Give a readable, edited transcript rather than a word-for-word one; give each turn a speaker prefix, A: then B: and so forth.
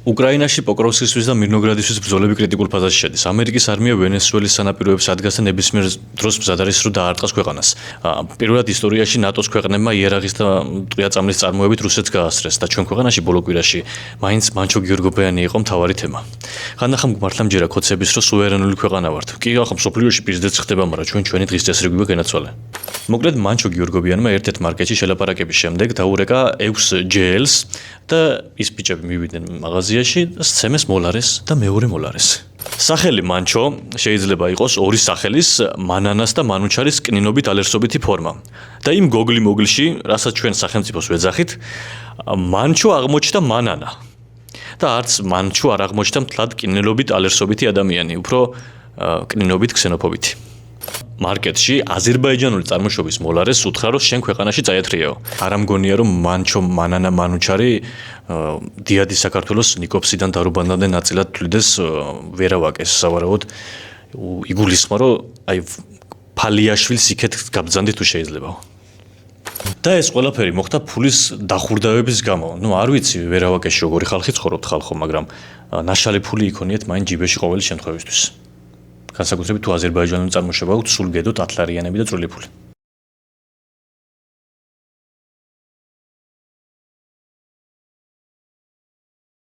A: უკრაინაში პოკროვსკისთვის და მირნოგრადისთვის ბრძოლები კრიტიკულ ფაზაში შედის. ამერიკის არმია ვენესუელის სანაპიროებს ადგას და ნებისმიერ დროს მზად არის რომ დაარტყას ქვეყანას. პირველად ისტორიაში ნატოს ქვეყნებმა იარაღის და ტყვია-წამლის წარმოებით რუსეთს გაასწრეს და ჩვენ ქვეყანაში ბოლო კვირაში მაინც მანჩო გიორგობიანი იყო მთავარი თემა. ხანდახან მართლა მჯერა ქოცების რომ სუვერენული ქვეყანა ვართ. კი ახლა მსოფლიოში პირდეც ხდება, მაგრამ ჩვენი დღის წესრიგი განაცვალე. მოკლედ მანჩო გიორგობიანმა ერთ-ერთ მარკეტში შელაპარაკების შემდეგ დაურეკა 6 ჯელს და ის ბიჭები მივიდნენ მაღაზიაში და სცემეს მოლარეს და მეორე მოლარეს. სახელი მანჩო შეიძლება იყოს ორი სახელის მანანას და მანუჩარის კნინობით ალერსობითი ფორმა. და იმ გოგლი-მოგლში, რასაც ჩვენ სახელმწიფოს ვეძახით, მანჩო აღმოჩნდა მანანა. და არც მანჩო არ აღმოჩნდა მთლად კნინობით ალერსობითი ადამიანი, უფრო კნინობით ქსენოფობითი. მარკეტში აზერბაიჯანული წარმოშობის მოლარეს უთხრა რომ შენ ქვეყანაში წაეთრიაო. არ ამგონია რომ მანჩო მანანა მანუჩარი დიადი საქართველოს ნიკოფსიდან დარუბანამდე ნაწილად თვლიდეს ვერავაკეს სავარაუდოდ იგულისხმა რომ აი ფალიაშვილს იქეთ გაბრძანდით თუ შეიძლება. და ეს ყველაფერი მოხდა ფულის დახურდავების გამო. არ ვიცი ვერავაკეში როგორი ხალხი ცხოვრობთ ხალხო, მაგრამ ნაშალი ფული იქონიეთ მაინც ჯიბეში ყოველი შემთხვევისთვის. განსაკუთრებით თუ აზერბაიჯანული წარმოშობა აქვს, სულ გედოთ ათლარიანები და წვრილი ფული.